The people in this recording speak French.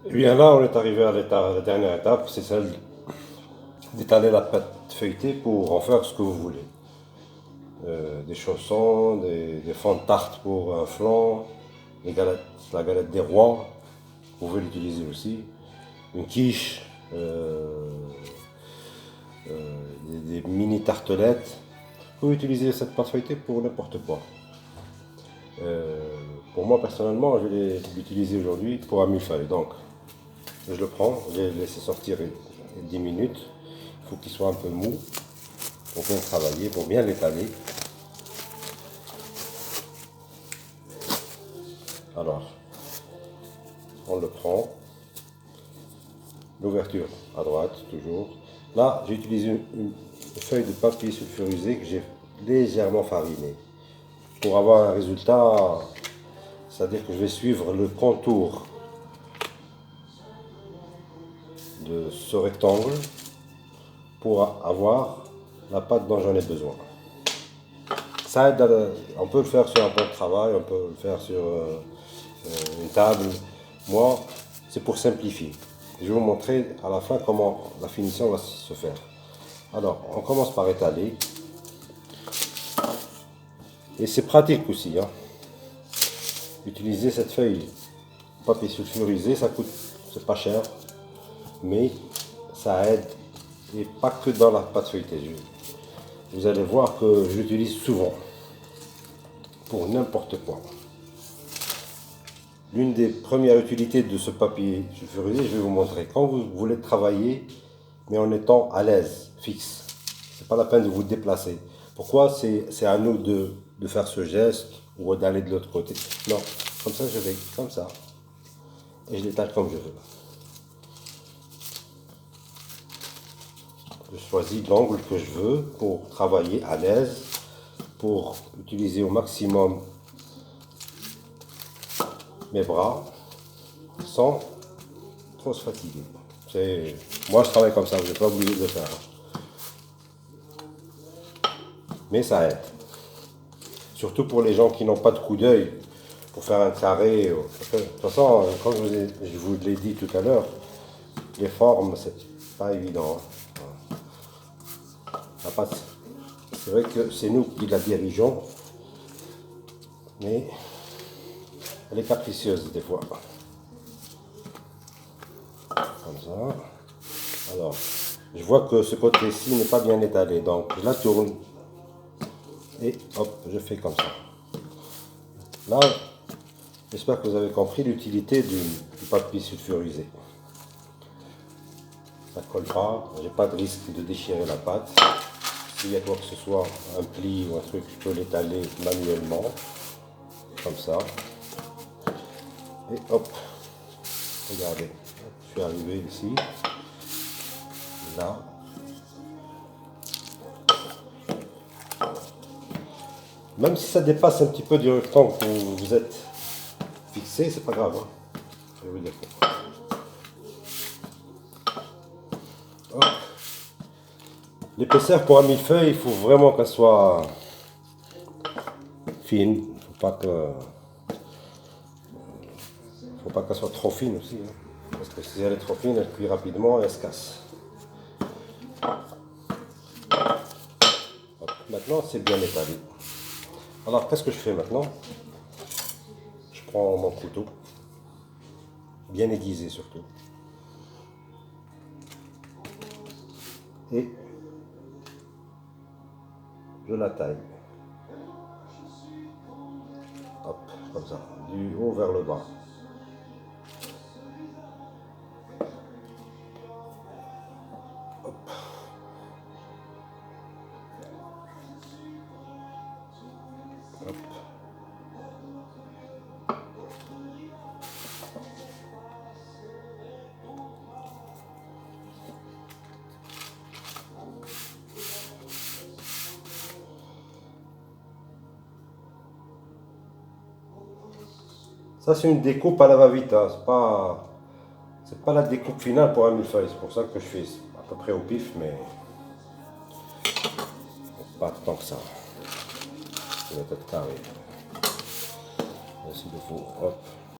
Et bien là, on est arrivé à la dernière étape, c'est celle d'étaler la pâte feuilletée pour en faire ce que vous voulez. Des chaussons, des fonds de tarte pour un flan, la galette des rois, vous pouvez l'utiliser aussi, une quiche, des mini tartelettes. Vous pouvez utiliser cette pâte feuilletée pour n'importe quoi. Pour moi personnellement, je vais l'utiliser aujourd'hui pour un millefeuille. Donc, je le prends, je vais le laisser sortir 10 minutes. Il faut qu'il soit un peu mou pour bien travailler, pour bien l'étaler. Alors, on le prend, l'ouverture à droite toujours. Là, j'ai utilisé une feuille de papier sulfurisé que j'ai légèrement fariné pour avoir un résultat, c'est-à-dire que je vais suivre le contour de ce rectangle pour avoir la pâte dont j'en ai besoin. Ça aide, on peut le faire sur un plan de travail, on peut le faire sur une table. Moi, c'est pour simplifier. Je vais vous montrer à la fin comment la finition va se faire. Alors, on commence par étaler. Et c'est pratique aussi. Utiliser cette feuille papier sulfurisé, ça coûte, c'est pas cher, mais ça aide. Et pas que dans la pâte feuilletée. Vous allez voir que je l'utilise souvent pour n'importe quoi. L'une des premières utilités de ce papier sulfurisé, je vais vous montrer. Quand vous voulez travailler, mais en étant à l'aise, fixe, c'est pas la peine de vous déplacer. Pourquoi c'est à nous de faire ce geste ou d'aller de l'autre côté? Non, comme ça je vais comme ça et je l'étale comme je veux. Je choisis l'angle que je veux pour travailler à l'aise, pour utiliser au maximum mes bras sans trop se fatiguer. Moi je travaille comme ça, vous n'êtes pas obligé de le faire. Mais ça aide. Surtout pour les gens qui n'ont pas de coup d'œil pour faire un carré. De toute façon, comme je vous l'ai dit tout à l'heure, les formes, c'est pas évident. C'est vrai que c'est nous qui la dirigeons, mais elle est capricieuse des fois. Comme ça. Alors, je vois que ce côté-ci n'est pas bien étalé, donc je la tourne. Et hop, je fais comme ça. Là, j'espère que vous avez compris l'utilité du papier sulfurisé. Ça ne colle pas, j'ai pas de risque de déchirer la pâte. S'il y a quoi que ce soit, un pli ou un truc, je peux l'étaler manuellement, comme ça. Et hop, regardez, je suis arrivé ici, là. Même si ça dépasse un petit peu du rectangle où vous êtes fixé, c'est pas grave. Je vais vous dire pourquoi. L'épaisseur pour un millefeuille, il faut vraiment qu'elle soit fine. Faut pas qu'elle soit trop fine aussi. Parce que si elle est trop fine, elle cuit rapidement et elle se casse. Hop, maintenant, c'est bien étalé. Alors, qu'est-ce que je fais maintenant? Je prends mon couteau, bien aiguisé surtout. Et je la taille. Hop, comme ça, du haut vers le bas. Hop. Hop. Ça, c'est une découpe à la va-vite. C'est pas la découpe finale pour un millefeuille. C'est pour ça que je fais à peu près au pif, mais pas tant que ça. Je vais être carré. Ainsi de faut. Hop.